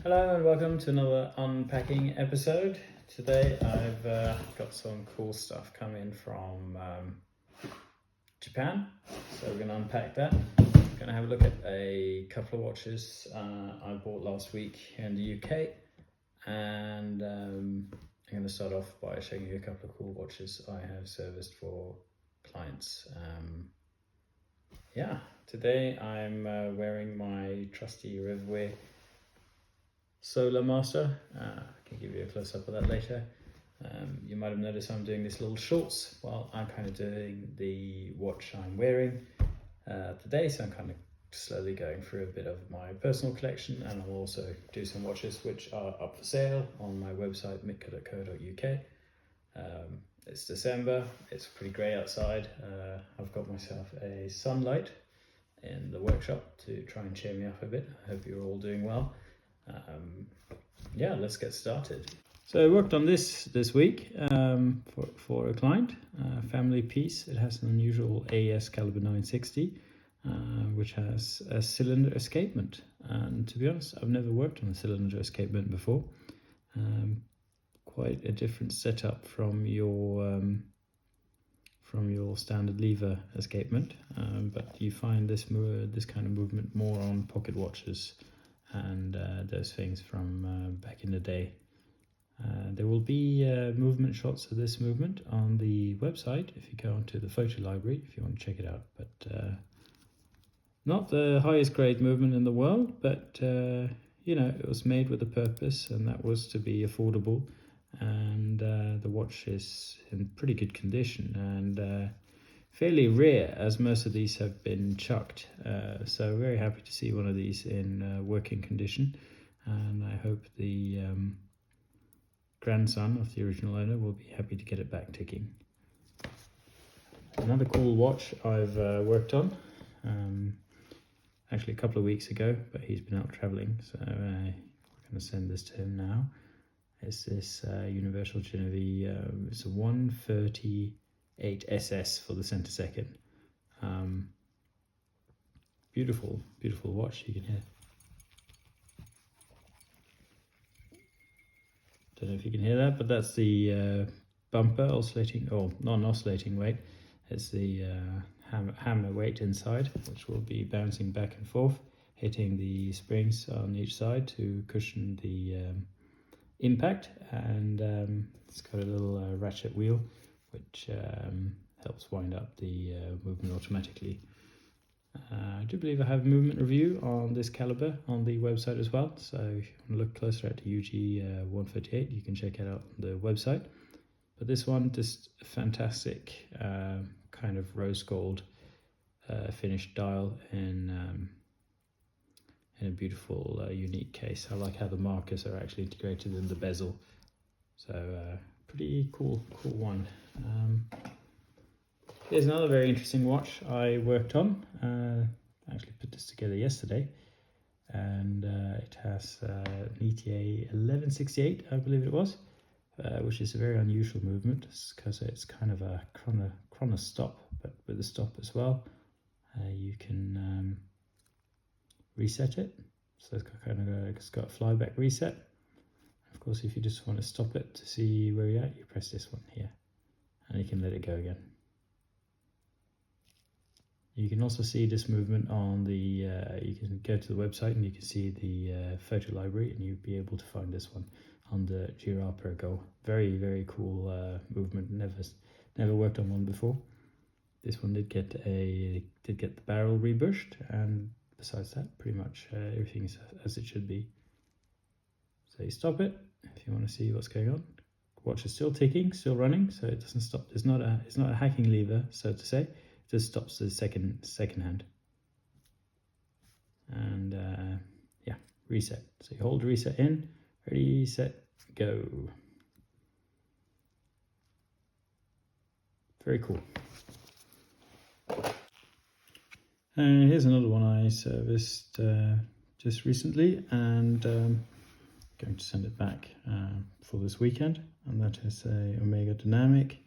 Hello and welcome to another Unpacking episode. Today I've got some cool stuff coming from Japan, so we're going to unpack that. We're going to have a look at a couple of watches I bought last week here in the UK, and I'm going to start off by showing you a couple of cool watches I have serviced for clients. Today I'm wearing my trusty Rivway Solar Master. I can give you a close-up of that later. You might have noticed I'm doing this little shorts while I'm kind of doing the watch I'm wearing today, so I'm kind of slowly going through a bit of my personal collection, and I'll also do some watches which are up for sale on my website mitka.co.uk. It's December, it's pretty grey outside. I've got myself a sunlight in the workshop to try and cheer me up a bit. I hope you're all doing well. Let's get started. So I worked on this week for a client, family piece. It has an unusual AES caliber 960, which has a cylinder escapement. And to be honest, I've never worked on a cylinder escapement before. Quite a different setup from your standard lever escapement, but you find this kind of movement more on pocket watches and those things from back in the day. There will be movement shots of this movement on the website if you go onto the photo library if you want to check it out, but not the highest grade movement in the world, but it was made with a purpose, and that was to be affordable, and the watch is in pretty good condition and fairly rare, as most of these have been chucked, so very happy to see one of these in working condition, and I hope the grandson of the original owner will be happy to get it back ticking. Another cool watch I've worked on actually a couple of weeks ago, but he's been out traveling, so we're going to send this to him now. It's this Universal Genevieve. It's a 138 SS for the center second. Beautiful watch. You can hear. Don't know if you can hear that, but that's the bumper oscillating, or non-oscillating weight. It's the hammer weight inside, which will be bouncing back and forth, hitting the springs on each side to cushion the impact, and it's got a little ratchet wheel which helps wind up the movement automatically. I do believe I have a movement review on this caliber on the website as well, so if you want to look closer at the UG 138, you can check it out on the website. But this one, just a fantastic kind of rose gold finished dial in a beautiful unique case. I like how the markers are actually integrated in the bezel, so pretty cool one. Here's another very interesting watch I worked on. I actually put this together yesterday, and it has an ETA 1168, I believe it was, which is a very unusual movement because it's kind of a chrono stop, but with a stop as well. You can reset it, so it's got a flyback reset. Of course, if you just want to stop it to see where you're at, you press this one here, and you can let it go again. You can also see this movement on the, you can go to the website and you can see the photo library, and you'll be able to find this one on the Girard Perregaux. Very cool movement. Never worked on one before. This one did get the barrel rebushed, and besides that, pretty much everything is as it should be. So you stop it if you want to see what's going on. Watch is still ticking, still running, so it doesn't stop. It's not a hacking lever, so to say. It just stops the second hand. And reset. So you hold reset in, ready, set, go. Very cool. And here's another one I serviced just recently, and going to send it back for this weekend, and that is a Omega Dynamic.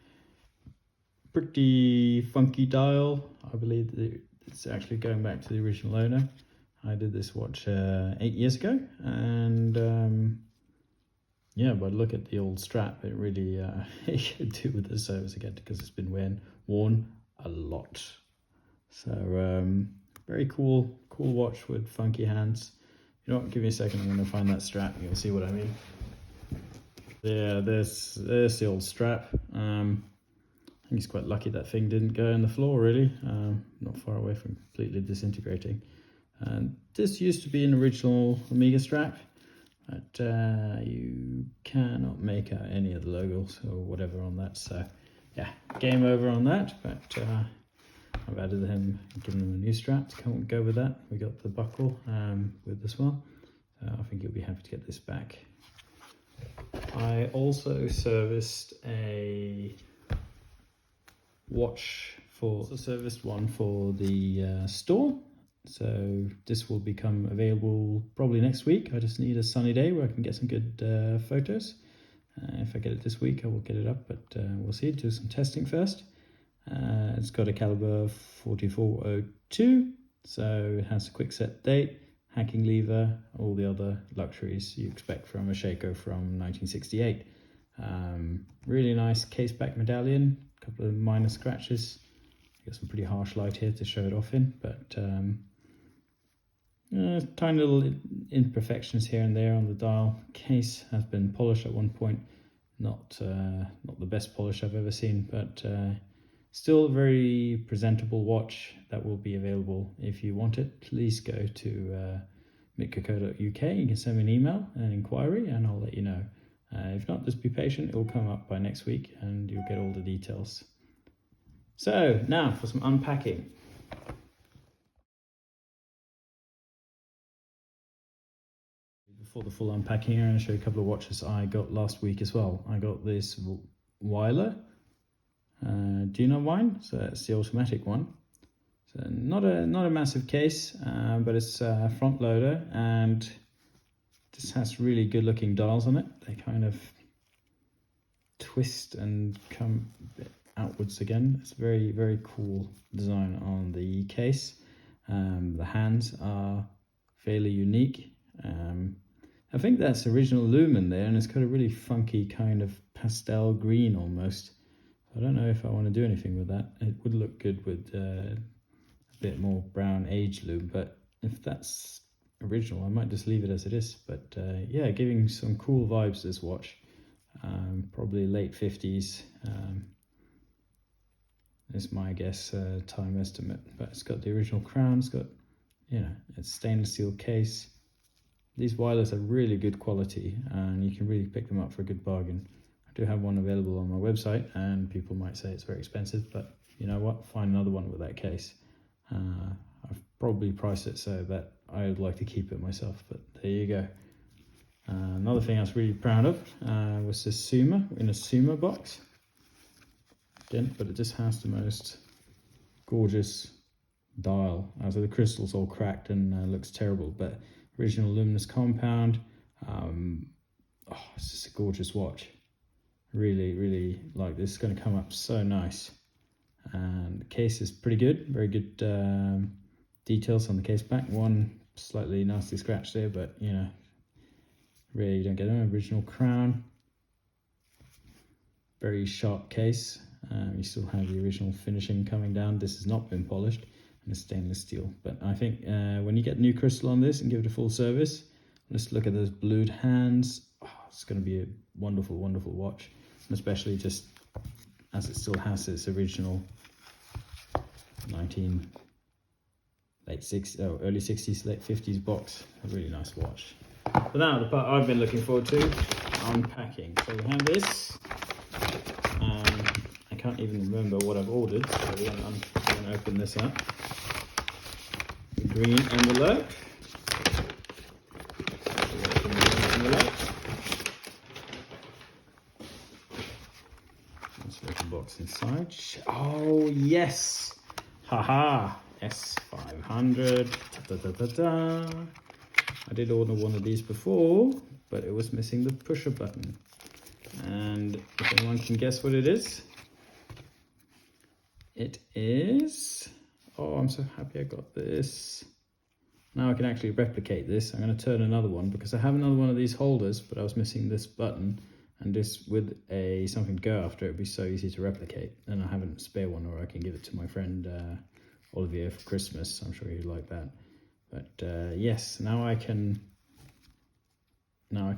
Pretty funky dial. I believe that it's actually going back to the original owner. I did this watch 8 years ago, and yeah, but look at the old strap. It really it could do with the service again because it's been worn a lot. So very cool watch with funky hands. You know what? Give me a second. I'm going to find that strap. You'll see what I mean. Yeah, there's the old strap. I think he's quite lucky that thing didn't go in the floor. Really, not far away from completely disintegrating. And this used to be an original Omega strap, but you cannot make out any of the logos or whatever on that. So yeah, game over on that. But I've added him, given him a new strap to go with that. We got the buckle with this one. I think you'll be happy to get this back. I also serviced a watch serviced one for the store. So this will become available probably next week. I just need a sunny day where I can get some good photos. If I get it this week, I will get it up, but we'll see. Do some testing first. It's got a caliber 4402, so it has a quick set date, hacking lever, all the other luxuries you expect from a Seiko from 1968. Really nice case back medallion, a couple of minor scratches. Got some pretty harsh light here to show it off in, but tiny little imperfections here and there on the dial. Case has been polished at one point, not the best polish I've ever seen, but still a very presentable watch that will be available. If you want it, please go to mitcoco.uk. You can send me an email, an inquiry, and I'll let you know. If not, just be patient. It will come up by next week and you'll get all the details. So now for some unpacking. Before the full unpacking, I'm going to show you a couple of watches I got last week as well. I got this Weiler. Do you know mine? So it's the automatic one. So not a massive case, but it's a front loader, and this has really good looking dials on it. They kind of twist and come a bit outwards again. It's very, very cool design on the case. The hands are fairly unique. I think that's original lumen there, and it's got a really funky kind of pastel green almost. I don't know if I want to do anything with that. It would look good with a bit more brown age lume, but if that's original, I might just leave it as it is. But yeah, giving some cool vibes, this watch. Probably late 50s is my guess, time estimate. But it's got the original crown, it's got, you know, it's stainless steel case. These Weilers are really good quality, and you can really pick them up for a good bargain. I do have one available on my website, and people might say it's very expensive, but you know what, find another one with that case. I've probably priced it so that I would like to keep it myself, but there you go. Another thing I was really proud of was this Suma, in a Suma box. Again, but it just has the most gorgeous dial. So the crystal's all cracked and looks terrible, but original luminous compound. It's just a gorgeous watch. Really, really like this. It's going to come up so nice. And the case is pretty good. Very good details on the case back. One slightly nasty scratch there, but you know, really you don't get an original crown. Very sharp case. You still have the original finishing coming down. This has not been polished, and it's stainless steel. But I think when you get new crystal on this and give it a full service, just look at those blued hands. It's going to be a wonderful, wonderful watch, and especially just as it still has its original early 60s, late 50s box. A really nice watch. But now the part I've been looking forward to, unpacking. So we have this. I can't even remember what I've ordered, so we're going to open this up. The green envelope. Let's look the box inside. Oh yes! Haha! S500. Da, da, da, da, da. I did order one of these before, but it was missing the pusher button. And if anyone can guess what it is, it is, oh, I'm so happy I got this. Now I can actually replicate this. I'm going to turn another one because I have another one of these holders, but I was missing this button, and this with something to go after it would be so easy to replicate. And I have a spare one, or I can give it to my friend Olivier for Christmas. I'm sure he'd like that. But yes, now I can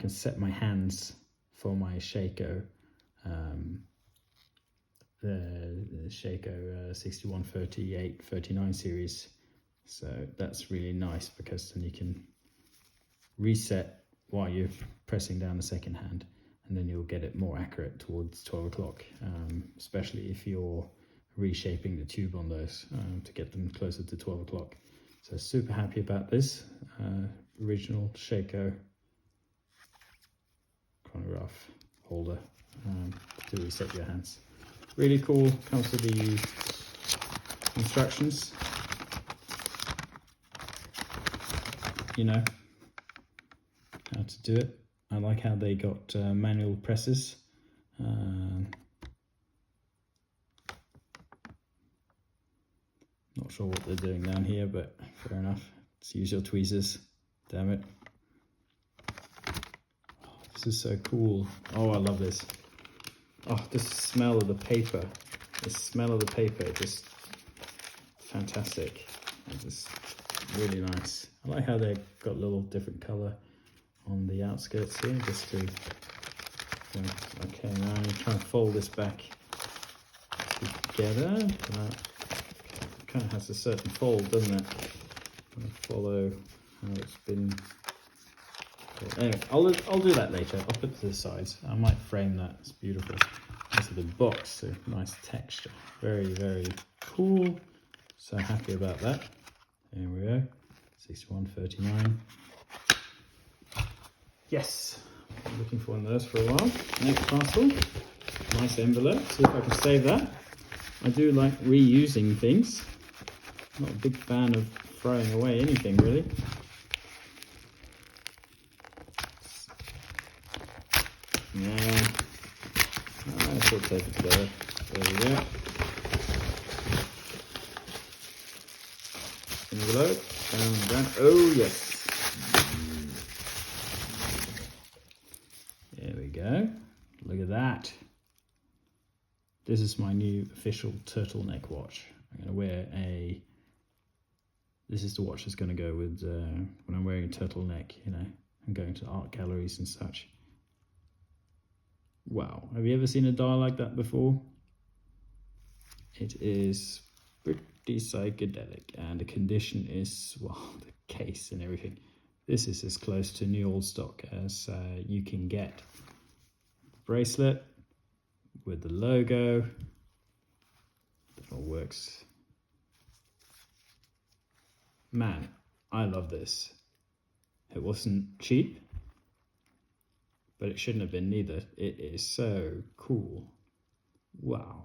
set my hands for my Shaco, the Shaco 6138-39 series. So that's really nice because then you can reset while you're pressing down the second hand, and then you'll get it more accurate towards 12 o'clock, especially if you're reshaping the tube on those to get them closer to 12 o'clock. So super happy about this original Shaco chronograph holder to reset your hands. Really cool. Comes with the instructions, you know how to do it. I like how they got manual presses. Not sure what they're doing down here, but fair enough. Let's use your tweezers. Damn it. Oh, this is so cool. Oh, I love this. Oh, the smell of the paper. The smell of the paper, just fantastic. It's really nice. I like how they've got a little different colour on the outskirts here, just to... Okay, now I'm trying to fold this back together. It kind of has a certain fold, doesn't it? I'm going to follow how it's been... Anyway, I'll do that later. I'll put it to the sides. I might frame that. It's beautiful. This is the box, so nice texture. Very, very cool. So happy about that. There we go. 6139. Yes. I'm looking for one of those for a while. Next parcel. Nice envelope. See if I can save that. I do like reusing things. Not a big fan of throwing away anything, really. Yeah. Let's all tape it together. There we go. Envelope. Down. Oh, yes. There we go. Look at that. This is my new official turtleneck watch. I'm going to wear a... This is the watch that's going to go with when I'm wearing a turtleneck, you know, and going to art galleries and such. Wow, have you ever seen a dial like that before? It is pretty psychedelic, and the condition is, well, the case and everything. This is as close to new old stock as you can get. Bracelet with the logo. It all works. Man, I love this. It wasn't cheap, but it shouldn't have been neither. It is so cool. Wow.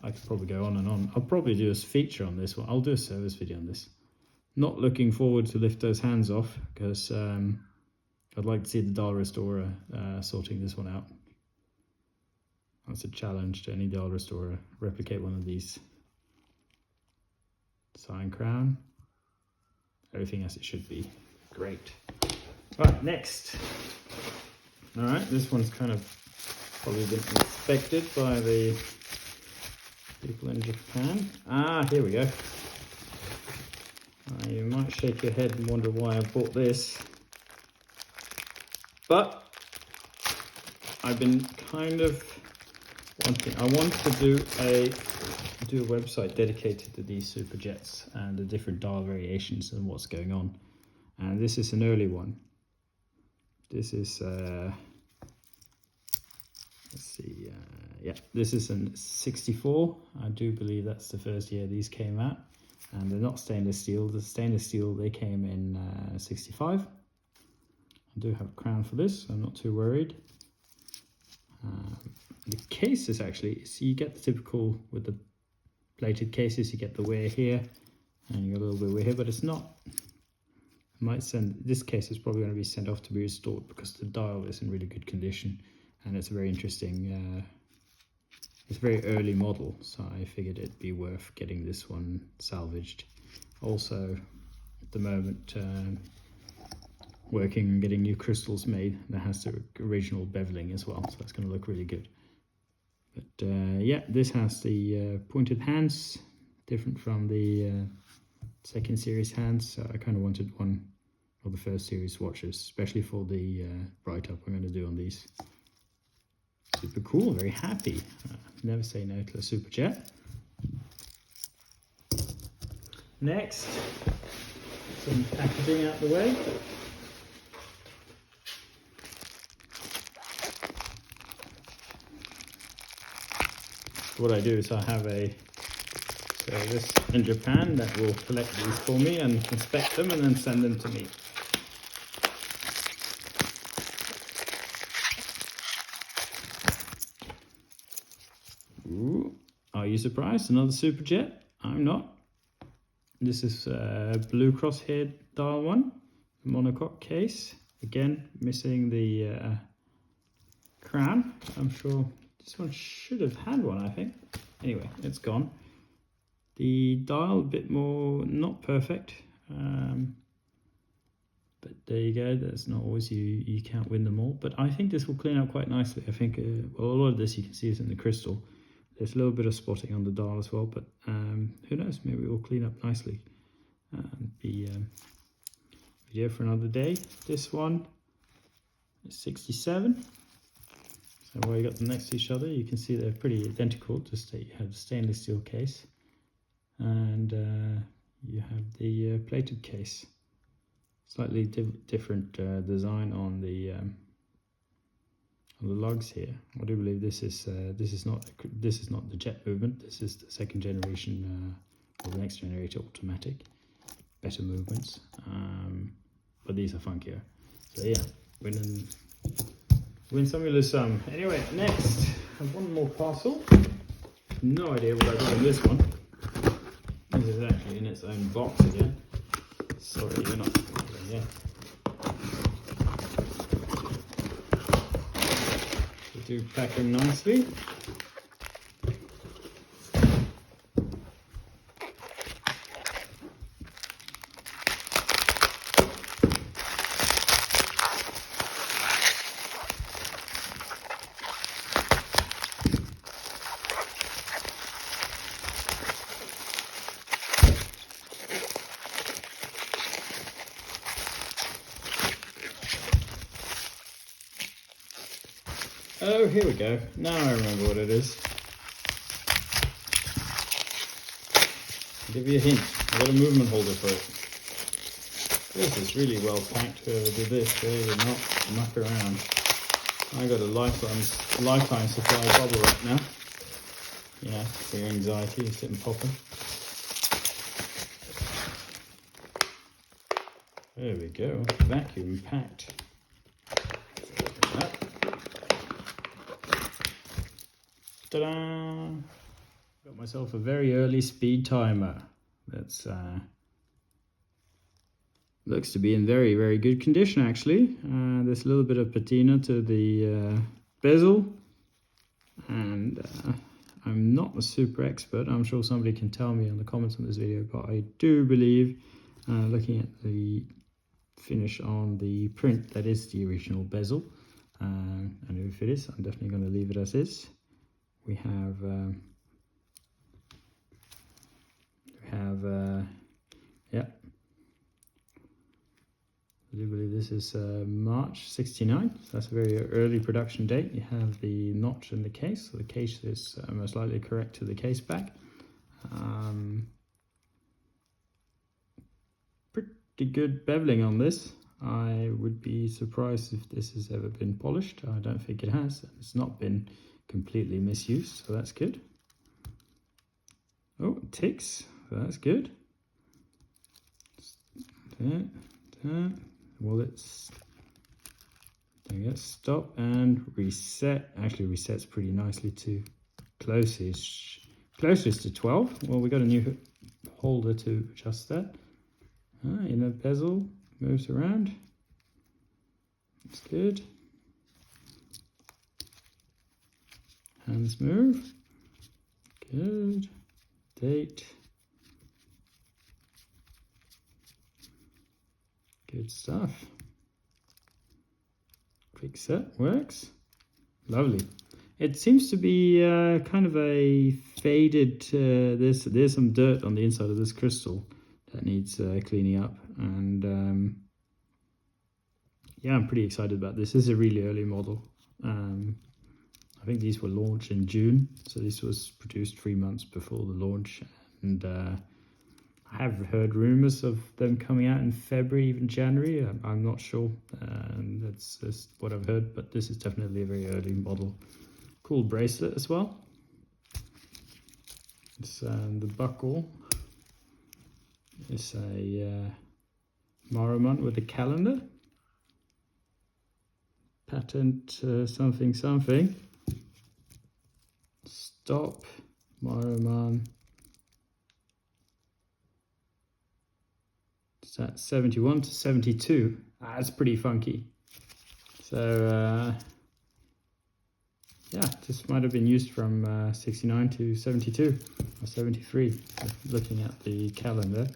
I could probably go on and on. I'll probably do a feature on this one. I'll do a service video on this. Not looking forward to lift those hands off, because I'd like to see the dial restorer sorting this one out. That's a challenge to any dial restorer. Replicate one of these. Sign crown. Everything as it should be. Great. Right, next. All right, this one's kind of probably been expected by the people in Japan. Ah, here we go. You might shake your head and wonder why I bought this, but I've been kind of wanting. I want to do a website dedicated to these super jets and the different dial variations and what's going on. And this is an early one. This is let's see, yeah, this is a 64. I do believe that's the first year these came out, and they're not stainless steel. The stainless steel, they came in 65. I do have a crown for this, so I'm not too worried. The case is actually, so you get the typical with the plated cases, you get the wear here, and you get a little bit of wear here, but it's not. Might send, this case is probably going to be sent off to be restored because the dial is in really good condition, and it's a very interesting, it's a very early model, so I figured it'd be worth getting this one salvaged. also at the moment working on getting new crystals made that has the original beveling as well, so that's going to look really good. But yeah, this has the pointed hands, different from the second series hands, so I kind of wanted one of the first series watches, especially for the write-up I'm going to do on these. Super cool, very happy. Never say no to a super jet. Next, some packaging out the way. What I do is I have a service in Japan that will collect these for me and inspect them and then send them to me. Ooh, are you surprised? Another super jet? I'm not. This is Blue Crosshair dial 1 monocoque case. Again, missing the crown. I'm sure this one should have had one, I think. Anyway, it's gone. The dial a bit more, not perfect. But there you go, that's not always, you can't win them all. But I think this will clean up quite nicely. I think, well, a lot of this you can see is in the crystal. There's a little bit of spotting on the dial as well, but who knows, maybe it will clean up nicely. Be video for another day. This one is 67. So while you got them next to each other, you can see they're pretty identical, just that you have the stainless steel case and you have the plated case. Slightly different design on the lugs here. I do believe this is not the jet movement. This is the second generation or the next generation automatic, better movements. But these are funkier. So yeah, win some, you lose some. Anyway, next I have one more parcel. No idea what I did on this one. This is actually in its own box again. Sorry, you're not. Yeah. We do pack them nicely. Oh, here we go. Now I remember what it is. I'll give you a hint. I've got a movement holder for it. This is really well packed. Whoever did this, they did not muck around. I got a lifetime supply of bubble wrap now. Yeah, for your anxiety, you sit and pop them. There we go. Vacuum packed. Ta-da! Got myself a very early speed timer. That's looks to be in very, very good condition actually. There's a little bit of patina to the bezel, and I'm not a super expert. I'm sure somebody can tell me in the comments on this video, but I do believe, looking at the finish on the print, that is the original bezel. And if it is, I'm definitely going to leave it as is. We have yeah, I do believe this is March 69, so that's a very early production date. You have the notch in the case, so the case is most likely correct to the case back. Pretty good beveling on this. I would be surprised if this has ever been polished. I don't think it has. It's not been completely misused, so that's good. Oh, it ticks, so that's good. Well, let's stop and reset. Actually resets pretty nicely to closest to 12. Well, we got a new holder to adjust that. Inner bezel moves around. That's good. Hands move. Good. Date. Good stuff. Quick set works. Lovely. It seems to be kind of a faded, there's some dirt on the inside of this crystal that needs cleaning up. And yeah, I'm pretty excited about this. This is a really early model. I think these were launched in June, so this was produced 3 months before the launch. And I have heard rumors of them coming out in February, even January. I'm not sure. That's just what I've heard, but this is definitely a very early model. Cool bracelet as well. It's the buckle. It's a Maruman with a calendar. Patent something something. Stop Maruman. It's at 71 to 72. That's pretty funky. So yeah, this might have been used from 69 to 72 or 73. Looking at the calendar,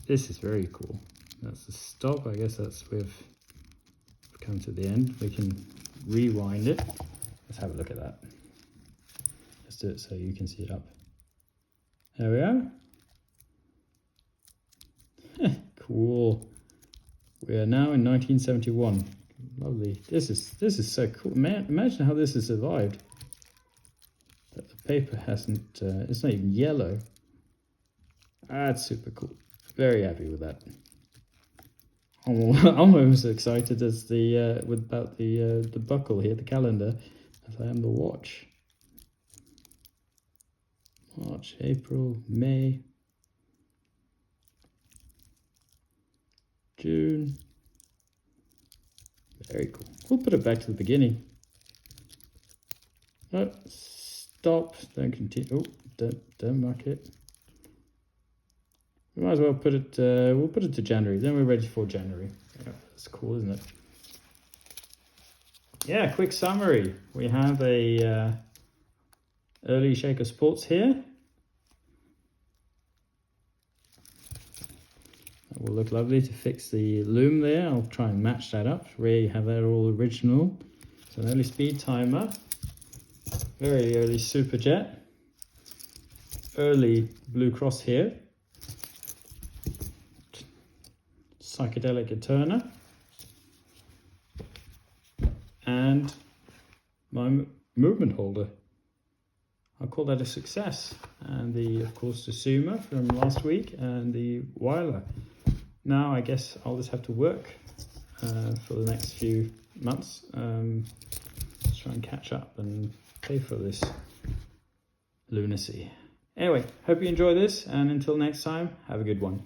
this is very cool. That's the stop. I guess that's we've come to the end. We can rewind it. Let's have a look at that. Let's do it so you can see it up. There we are. Cool. We are now in 1971. Lovely. This is so cool. Man, imagine how this has survived. But the paper hasn't. It's not even yellow. That's super cool. Very happy with that. I'm almost as excited as about the buckle here, the calendar, as I am the watch. March, April, May, June. Very cool. We'll put it back to the beginning. Oh, stop. Don't continue. Oh, don't mark it. We might as well put it. We'll put it to January. Then we're ready for January. Yeah, that's cool, isn't it? Yeah. Quick summary. We have a early Shaker Sports here. That will look lovely to fix the loom there. I'll try and match that up. We have that all original. So an early speed timer. Very early Superjet. Early Blue Cross here. Psychedelic Eterna. And my movement holder. I'll call that a success. And of course, the Suma from last week and the Weiler. Now I guess I'll just have to work for the next few months. Let's try and catch up and pay for this lunacy. Anyway, hope you enjoy this, and until next time, have a good one.